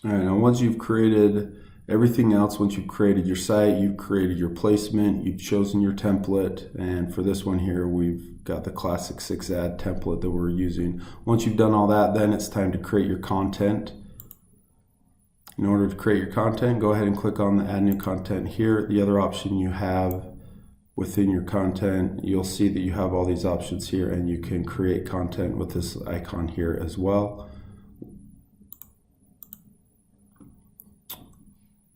All right, now once you've created everything else, once you've created your site, you've created your placement, you've chosen your template, and for this one here, we've got the classic 6-ad template that we're using. Once you've done all that, then it's time to create your content. In order to create your content, go ahead and click on the Add New Content here. The other option you have within your content, you'll see that you have all these options here, and you can create content with this icon here as well.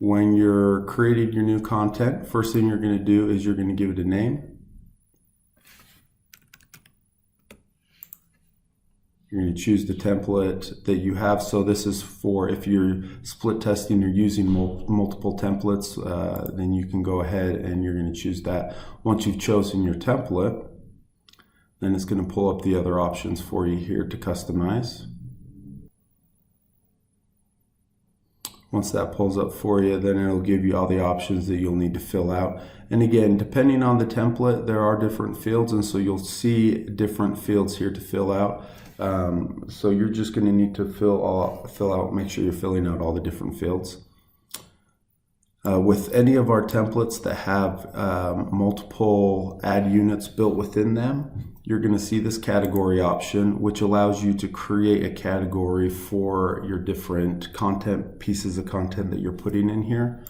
When you're creating your new content, first thing you're going to do is you're going to give it a name. You're going to choose the template that you have. So this is for if you're split testing or using multiple templates, then you can go ahead and you're going to choose that. Once you've chosen your template, then it's going to pull up the other options for you here to customize. Once that pulls up for you, then it'll give you all the options that you'll need to fill out. And again, depending on the template, there are different fields, and so you'll see different fields here to fill out. So you're just going to need to fill out, make sure you're filling out all the different fields. With any of our templates that have multiple ad units built within them, you're going to see this category option, which allows you to create a category for your different content, pieces of content that you're putting in here.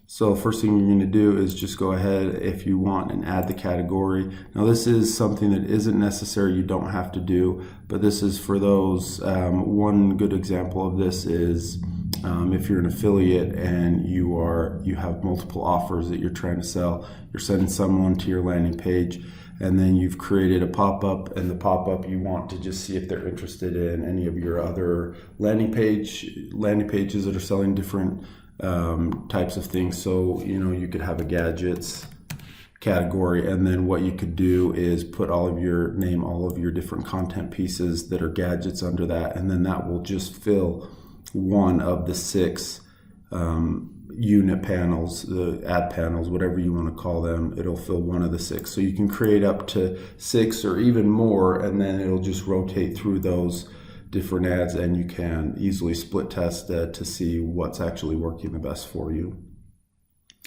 So first thing you're going to do is just go ahead if you want and add the category. Now this is something that isn't necessary, you don't have to do, but this is for those. One good example of this is if you're an affiliate and you have multiple offers that you're trying to sell, you're sending someone to your landing page, and then you've created a pop-up, and the pop-up you want to just see if they're interested in any of your other landing pages that are selling different types of things. So you could have a gadgets category, and then what you could do is put all of your different content pieces that are gadgets under that, and then that will just fill one of the 6 unit panels, the ad panels, whatever you want to call them. It'll fill one of the 6. So you can create up to 6 or even more, and then it'll just rotate through those different ads, and you can easily split test to see what's actually working the best for you.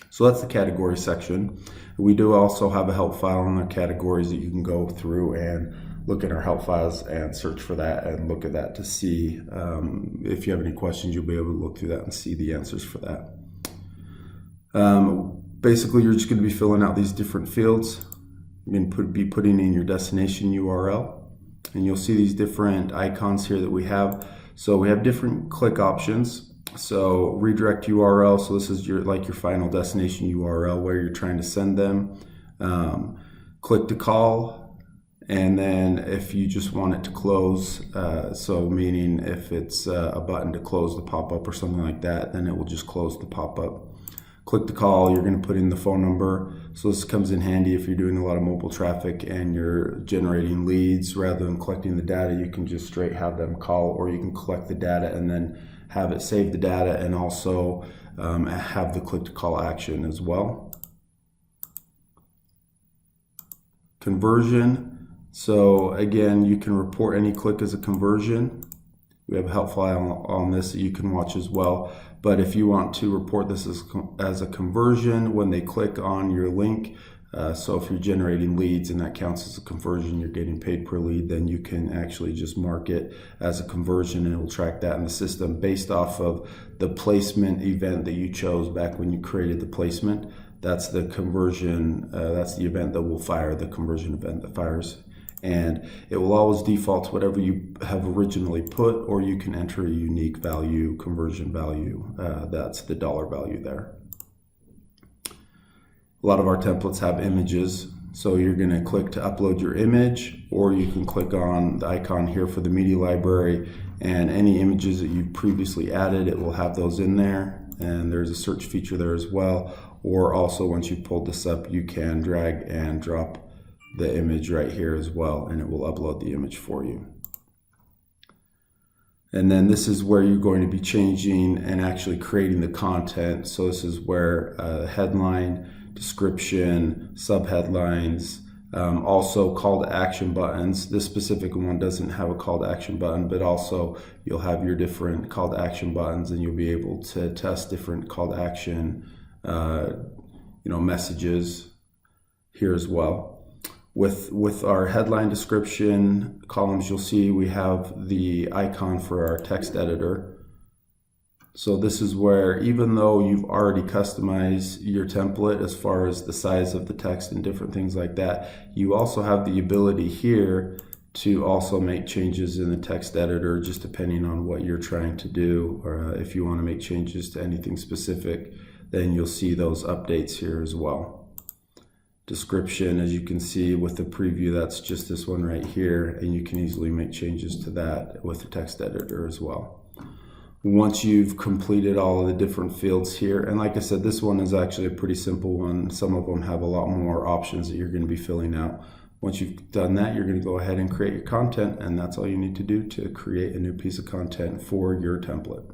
So that's the category section. We do also have a help file on the categories that you can go through and look at our help files and search for that and look at that to see if you have any questions. You'll be able to look through that and see the answers for that. Basically, you're just going to be filling out these different fields. You're going to be putting in your destination URL, and you'll see these different icons here that we have. So we have different click options. So redirect URL, so this is your final destination URL where you're trying to send them. Click to call, and then if you just want it to close, so meaning if it's a button to close the pop-up or something like that, then it will just close the pop-up. Click to call, you're going to put in the phone number. So this comes in handy if you're doing a lot of mobile traffic and you're generating leads. Rather than collecting the data, you can just straight have them call, or you can collect the data and then have it save the data and also have the click to call action as well. Conversion. So again, you can report any click as a conversion. We have a help file on this that you can watch as well. But if you want to report this as a conversion when they click on your link, so if you're generating leads and that counts as a conversion, you're getting paid per lead, then you can actually just mark it as a conversion, and it will track that in the system based off of the placement event that you chose back when you created the placement. That's the conversion, that's the event that will fire, the conversion event that fires. And it will always default to whatever you have originally put, or you can enter a unique value, conversion value. That's the dollar value there. A lot of our templates have images, so you're going to click to upload your image, or you can click on the icon here for the media library, and any images that you've previously added, it will have those in there, and there's a search feature there as well. Or also, once you've pulled this up, you can drag and drop the image right here as well, and it will upload the image for you. And then this is where you're going to be changing and actually creating the content. So this is where headline, description, subheadlines, Also call to action buttons. This specific one doesn't have a call to action button, but also you'll have your different call to action buttons, and you'll be able to test different call to action messages here as well. With our headline description columns, you'll see we have the icon for our text editor. So this is where, even though you've already customized your template as far as the size of the text and different things like that, you also have the ability here to also make changes in the text editor, just depending on what you're trying to do. Or if you want to make changes to anything specific, then you'll see those updates here as well. Description, as you can see with the preview, that's just this one right here, and you can easily make changes to that with the text editor as well. Once you've completed all of the different fields here, and like I said, this one is actually a pretty simple one. Some of them have a lot more options that you're going to be filling out. Once you've done that, you're going to go ahead and create your content, and that's all you need to do to create a new piece of content for your template.